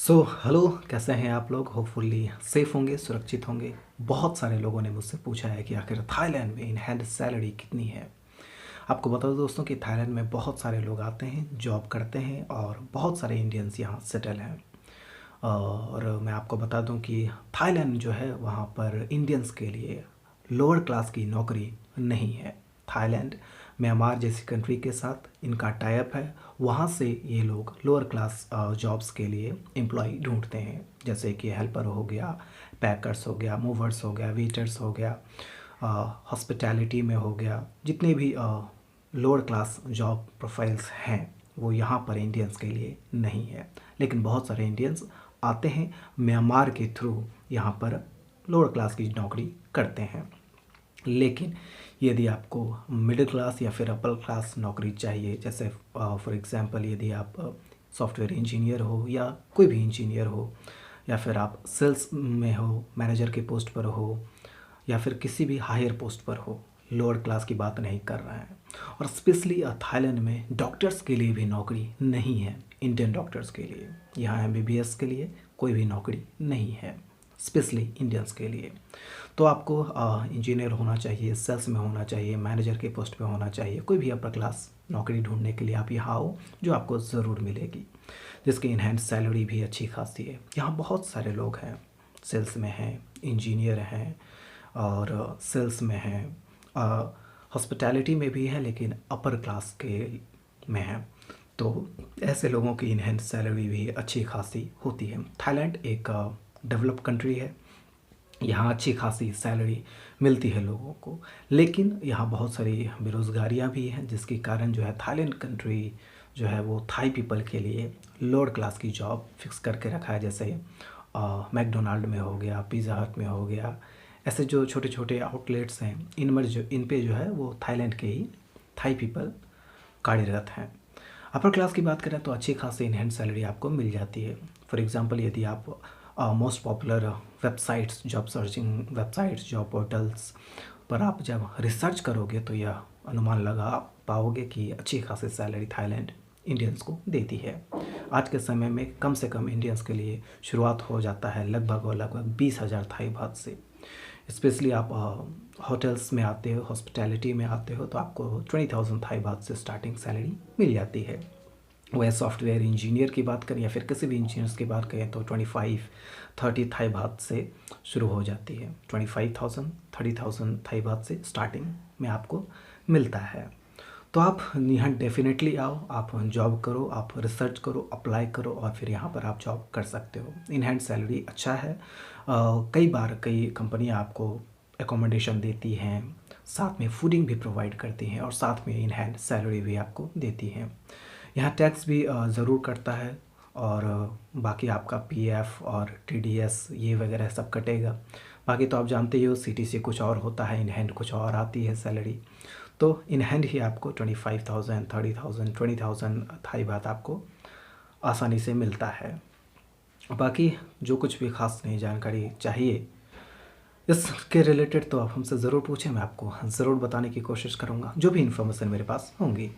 Hello, कैसे हैं आप लोग? होपफुली सेफ़ होंगे, सुरक्षित होंगे। बहुत सारे लोगों ने मुझसे पूछा है कि आखिर थाईलैंड में इन हैंड सैलरी कितनी है। आपको बता दूं दोस्तों कि थाईलैंड में बहुत सारे लोग आते हैं, जॉब करते हैं और बहुत सारे इंडियंस यहाँ सेटल हैं। और मैं आपको बता दूं कि थाईलैंड जो है वहाँ पर इंडियंस के लिए लोअर क्लास की नौकरी नहीं है। थाईलैंड म्यांमार जैसी कंट्री के साथ इनका टाई अप है। वहाँ से ये लोग लोअर क्लास जॉब्स के लिए एम्प्लॉय ढूंढते हैं, जैसे कि हेल्पर हो गया, पैकर्स हो गया, मूवर्स हो गया, वेटर्स हो गया, हॉस्पिटैलिटी में हो गया। जितने भी लोअर क्लास जॉब प्रोफाइल्स हैं वो यहाँ पर इंडियंस के लिए नहीं है। लेकिन बहुत सारे इंडियंस आते हैं म्यांमार के थ्रू यहाँ पर लोअर क्लास की नौकरी करते हैं। लेकिन यदि आपको मिडिल क्लास या फिर अपर क्लास नौकरी चाहिए, जैसे फॉर एग्जांपल यदि आप सॉफ्टवेयर इंजीनियर हो या कोई भी इंजीनियर हो, या फिर आप सेल्स में हो, मैनेजर के पोस्ट पर हो, या फिर किसी भी हायर पोस्ट पर हो, लोअर क्लास की बात नहीं कर रहे हैं। और स्पेशली थाईलैंड में डॉक्टर्स के लिए भी नौकरी नहीं है। इंडियन डॉक्टर्स के लिए यहाँ एमबीबीएस के लिए कोई भी नौकरी नहीं है, स्पेशली इंडियंस के लिए। तो आपको इंजीनियर होना चाहिए, सेल्स में होना चाहिए, मैनेजर के पोस्ट पे होना चाहिए। कोई भी अपर क्लास नौकरी ढूंढने के लिए आप यहाँ आओ, जो आपको ज़रूर मिलेगी, जिसकी इनहैंस सैलरी भी अच्छी खासी है। यहाँ बहुत सारे लोग हैं, सेल्स में हैं, इंजीनियर हैं और सेल्स में हैं, हॉस्पिटैलिटी में भी हैं, लेकिन अपर क्लास के में हैं। तो ऐसे लोगों की इनहैंस सैलरी भी अच्छी खासी होती है। थाईलैंड एक डेवलप कंट्री है, यहाँ अच्छी खासी सैलरी मिलती है लोगों को। लेकिन यहाँ बहुत सारी बेरोज़गारियाँ भी हैं, जिसके कारण जो है थाईलैंड कंट्री जो है वो थाई पीपल के लिए लोअर क्लास की जॉब फिक्स करके रखा है। जैसे मैकडोनाल्ड में हो गया, पिज़्ज़ा हट में हो गया, ऐसे जो छोटे छोटे आउटलेट्स हैं इन पे जो है वो थाईलैंड के ही थाई पीपल कार्यरत हैं। अपर क्लास की बात करें तो अच्छी खासी इनहैंड सैलरी आपको मिल जाती है। फॉर एग्जांपल यदि आप most popular websites, job searching websites, job portals पर आप जब रिसर्च करोगे तो यह अनुमान लगा पाओगे कि अच्छी खासी सैलरी थाईलैंड इंडियंस को देती है। आज के समय में कम से कम इंडियंस के लिए शुरुआत हो जाता है लगभग 20,000 थाई बात से। स्पेशली आप होटल्स में आते हो, हॉस्पिटैलिटी में आते हो, तो आपको 20,000 थाई बात से स्टार्टिंग सैलरी मिल जाती है। वह सॉफ्टवेयर इंजीनियर की बात करें या फिर किसी भी इंजीनियर्स की बात करें तो 25-30 थाई बात से शुरू हो जाती है। 25,000-30,000 थाई बात से स्टार्टिंग में आपको मिलता है। तो आप यहाँ डेफिनेटली आओ, आप जॉब करो, आप रिसर्च करो, अप्लाई करो और फिर यहाँ पर आप जॉब कर सकते हो। इन हैंड सैलरी अच्छा है। कई बार कई कंपनियाँ आपको एकोमोडेशन देती हैं, साथ में फूडिंग भी प्रोवाइड करती हैं और साथ में इन हैंड सैलरी भी आपको देती हैं। यहाँ टैक्स भी ज़रूर कटता है और बाकी आपका पीएफ और टीडीएस ये वगैरह सब कटेगा। बाकी तो आप जानते ही हो, सीटीसी कुछ और होता है, इन हैंड कुछ और आती है सैलरी। तो इन हैंड ही आपको 25,000, 30,000, 20,000 थाई बात आपको आसानी से मिलता है। बाकी जो कुछ भी खास नई जानकारी चाहिए इसके रिलेटेड तो आप हमसे ज़रूर पूछें, मैं आपको ज़रूर बताने की कोशिश करूँगा, जो भी इन्फॉर्मेशन मेरे पास होंगी।